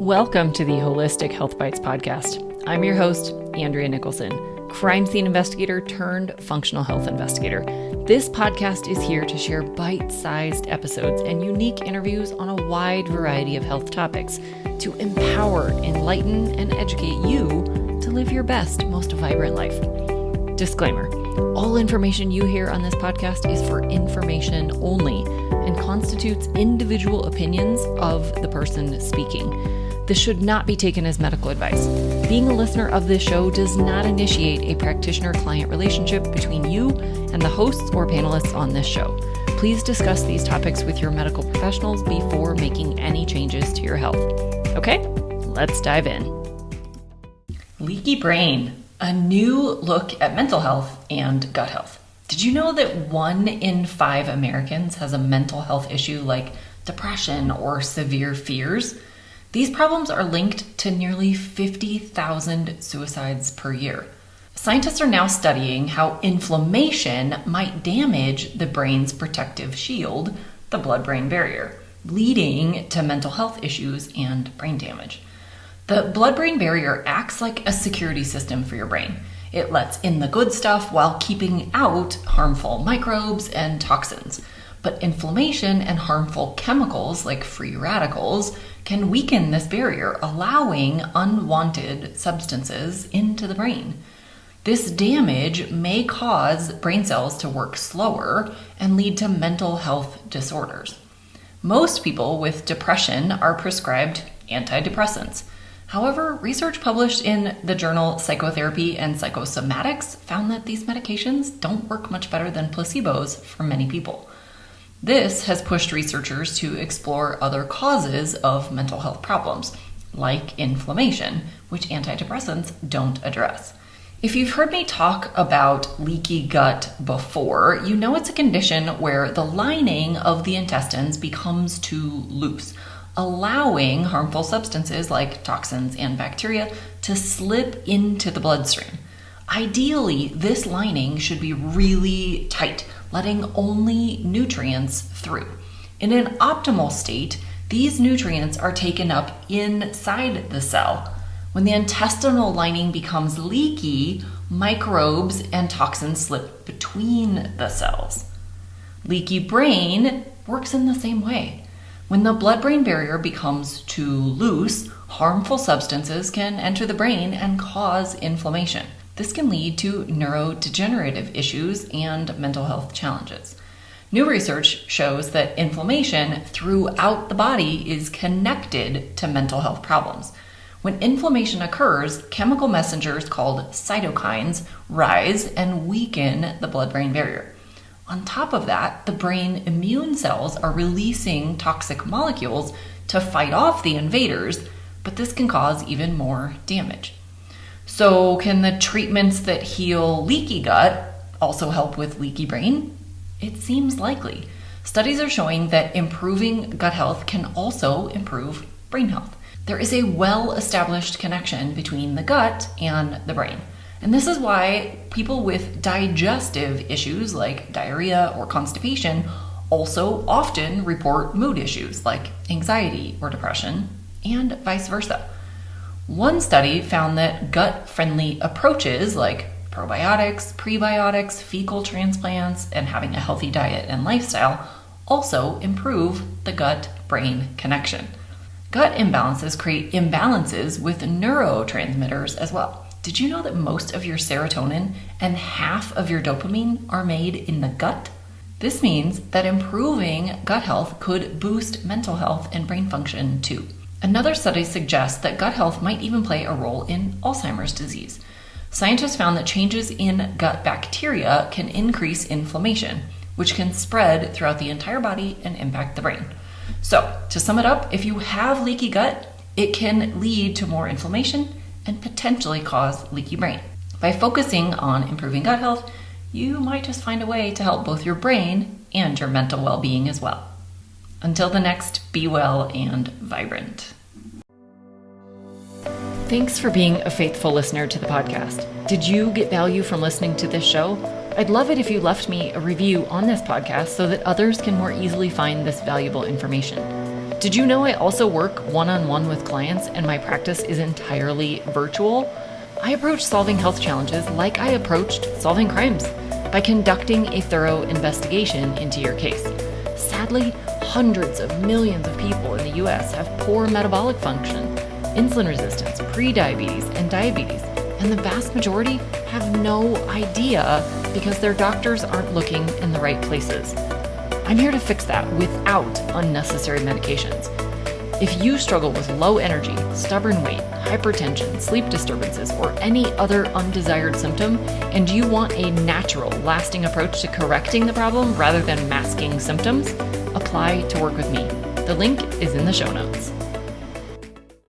Welcome to the Holistic Health Bites podcast. I'm your host, Andrea Nicholson, crime scene investigator turned functional health investigator. This podcast is here to share bite-sized episodes and unique interviews on a wide variety of health topics to empower, enlighten, and educate you to live your best, most vibrant life. Disclaimer: all information you hear on this podcast is for information only and constitutes individual opinions of the person speaking. This should not be taken as medical advice. Being a listener of this show does not initiate a practitioner-client relationship between you and the hosts or panelists on this show. Please discuss these topics with your medical professionals before making any changes to your health. Okay, let's dive in. Leaky Brain, a new look at mental health and gut health. Did you know that 1 in 5 Americans has a mental health issue like depression or severe fears? These problems are linked to nearly 50,000 suicides per year. Scientists are now studying how inflammation might damage the brain's protective shield, the blood-brain barrier, leading to mental health issues and brain damage. The blood-brain barrier acts like a security system for your brain. It lets in the good stuff while keeping out harmful microbes and toxins. But inflammation and harmful chemicals like free radicals can weaken this barrier, allowing unwanted substances into the brain. This damage may cause brain cells to work slower and lead to mental health disorders. Most people with depression are prescribed antidepressants. However, research published in the journal Psychotherapy and Psychosomatics found that these medications don't work much better than placebos for many people. This has pushed researchers to explore other causes of mental health problems, like inflammation, which antidepressants don't address. If you've heard me talk about leaky gut before, you know it's a condition where the lining of the intestines becomes too loose, allowing harmful substances like toxins and bacteria to slip into the bloodstream. Ideally, this lining should be really tight, letting only nutrients through. In an optimal state, these nutrients are taken up inside the cell. When the intestinal lining becomes leaky, microbes and toxins slip between the cells. Leaky brain works in the same way. When the blood-brain barrier becomes too loose, harmful substances can enter the brain and cause inflammation. This can lead to neurodegenerative issues and mental health challenges. New research shows that inflammation throughout the body is connected to mental health problems. When inflammation occurs, chemical messengers called cytokines rise and weaken the blood-brain barrier. On top of that, the brain immune cells are releasing toxic molecules to fight off the invaders, but this can cause even more damage. So can the treatments that heal leaky gut also help with leaky brain? It seems likely. Studies are showing that improving gut health can also improve brain health. There is a well-established connection between the gut and the brain. And this is why people with digestive issues like diarrhea or constipation also often report mood issues like anxiety or depression, and vice versa. One study found that gut-friendly approaches like probiotics, prebiotics, fecal transplants, and having a healthy diet and lifestyle also improve the gut-brain connection. Gut imbalances create imbalances with neurotransmitters as well. Did you know that most of your serotonin and half of your dopamine are made in the gut? This means that improving gut health could boost mental health and brain function too. Another study suggests that gut health might even play a role in Alzheimer's disease. Scientists found that changes in gut bacteria can increase inflammation, which can spread throughout the entire body and impact the brain. So, to sum it up, if you have leaky gut, it can lead to more inflammation and potentially cause leaky brain. By focusing on improving gut health, you might just find a way to help both your brain and your mental well-being as well. Until the next, be well and vibrant. Thanks for being a faithful listener to the podcast. Did you get value from listening to this show? I'd love it if you left me a review on this podcast so that others can more easily find this valuable information. Did you know I also work one-on-one with clients and my practice is entirely virtual? I approach solving health challenges like I approached solving crimes, by conducting a thorough investigation into your case. Sadly, hundreds of millions of people in the US have poor metabolic function, insulin resistance, prediabetes, and diabetes, and the vast majority have no idea because their doctors aren't looking in the right places. I'm here to fix that without unnecessary medications. If you struggle with low energy, stubborn weight, hypertension, sleep disturbances, or any other undesired symptom, and you want a natural, lasting approach to correcting the problem rather than masking symptoms, apply to work with me. The link is in the show notes.